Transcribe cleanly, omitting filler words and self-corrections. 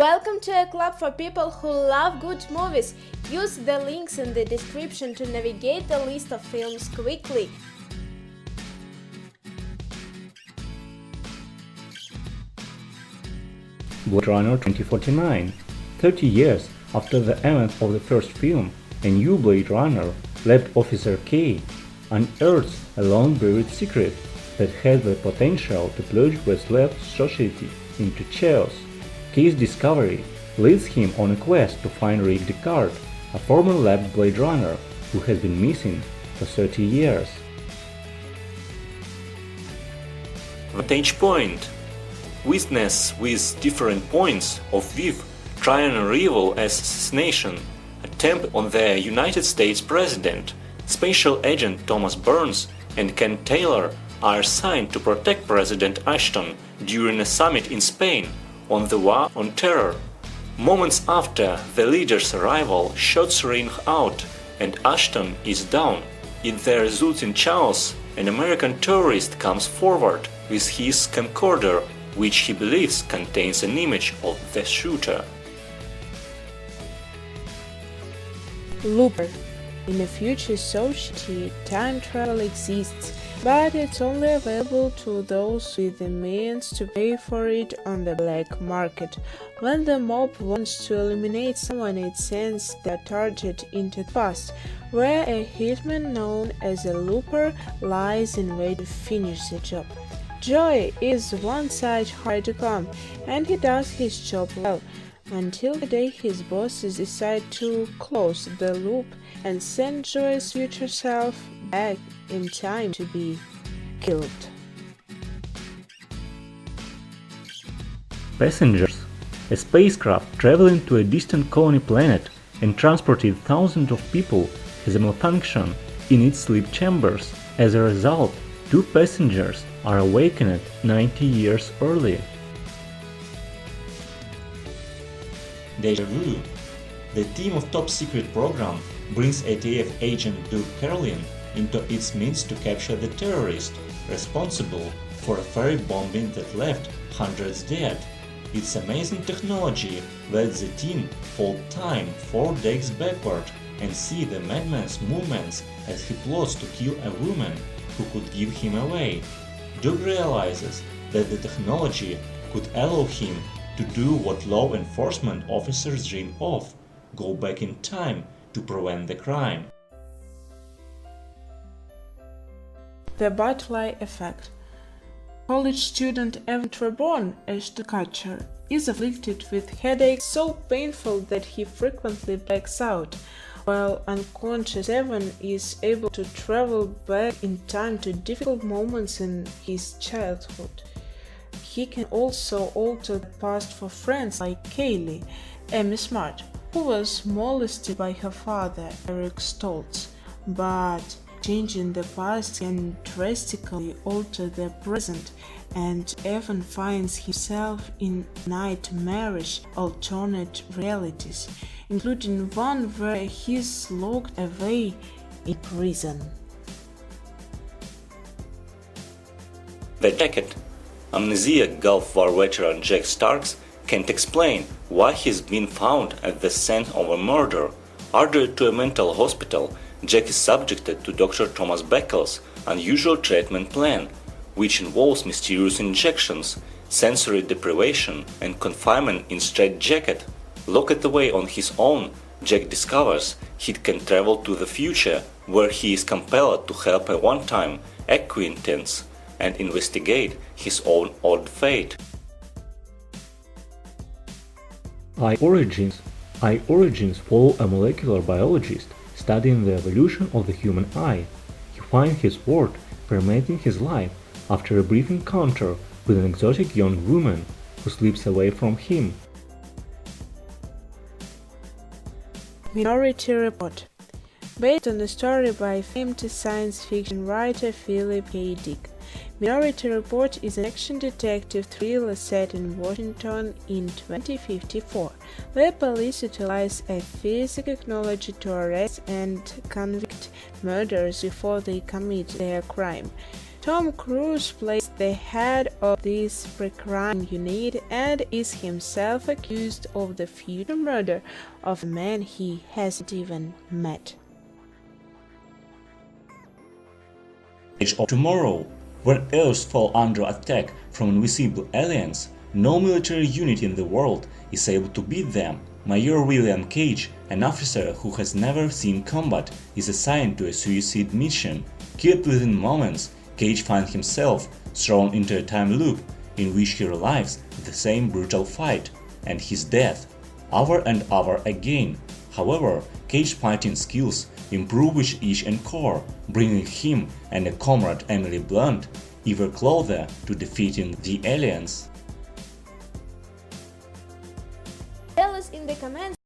Welcome to a club for people who love good movies. Use the links in the description to navigate the list of films quickly. Blade Runner 2049. 30 years after the event of the first film, a new Blade Runner, Lab Officer K, unearths a long-buried secret that has the potential to plunge West's society into chaos. K's discovery leads him on a quest to find Rick Deckard, a former lab Blade Runner who has been missing for 30 years. Vantage Point. Witness with different points of view try and unravel an assassination attempt on the United States President. Special Agent Thomas Burns and Ken Taylor are assigned to protect President Ashton during a summit in Spain on the war on terror. Moments after the leader's arrival, shots ring out and Ashton is down. In the resulting chaos, an American tourist comes forward with his camcorder, which he believes contains an image of the shooter. Looper. In a future society, time travel exists, but it's only available to those with the means to pay for it on the black market. When the mob wants to eliminate someone, it sends their target into the past, where a hitman known as a looper lies in wait to finish the job. Joy is one side hard to come, and he does his job well, until the day his bosses decide to close the loop and send Joy's future self back in time to be killed. Passengers. A spacecraft traveling to a distant colony planet and transported thousands of people has a malfunction in its sleep chambers. As a result, 2 passengers are awakened 90 years early. Déjà Vu. The team of top secret program brings ATF agent Doug Carlin into its midst to capture the terrorist responsible for a ferry bombing that left hundreds dead. Its amazing technology lets the team fold time 4 decades backward and see the madman's movements as he plots to kill a woman who could give him away. Doug realizes that the technology could allow him to do what law enforcement officers dream of: go back in time to prevent the crime. The butterfly effect. College student Evan Treborn, a catcher, is afflicted with headaches so painful that he frequently blacks out. While unconscious, Evan is able to travel back in time to difficult moments in his childhood. He can also alter the past for friends like Kaylee, Amy Smart, who was molested by her father, Eric Stoltz, but changing the past can drastically alter the present, and Evan finds himself in nightmarish alternate realities, including one where he's locked away in prison. The jacket. Amnesiac Gulf War veteran Jack Starks can't explain why he's been found at the scene of a murder. Ordered to a mental hospital, Jack is subjected to Dr. Thomas Beckel's unusual treatment plan, which involves mysterious injections, sensory deprivation, and confinement in straitjacket. Locked away on his own, Jack discovers he can travel to the future, where he is compelled to help a one-time acquaintance and investigate his own odd fate. Eye origins. Eye origins follow a molecular biologist studying the evolution of the human eye. He finds his work permeating his life after a brief encounter with an exotic young woman who slips away from him. Minority Report. Based on a story by famed science fiction writer Philip K. Dick, Minority Report is an action detective thriller set in Washington in 2054, where police utilize a physical technology to arrest and convict murderers before they commit their crime. Tom Cruise plays the head of this pre-crime unit and is himself accused of the future murder of a man he hasn't even met. Age of Tomorrow, where Earth falls under attack from invisible aliens, no military unit in the world is able to beat them. Major William Cage, an officer who has never seen combat, is assigned to a suicide mission. Killed within moments, Cage finds himself thrown into a time loop in which he relives the same brutal fight and his death over and over again. However, Cage's fighting skills improve with each encore, bringing him and a comrade Emily Blunt ever closer to defeating the aliens. Tell us in the comments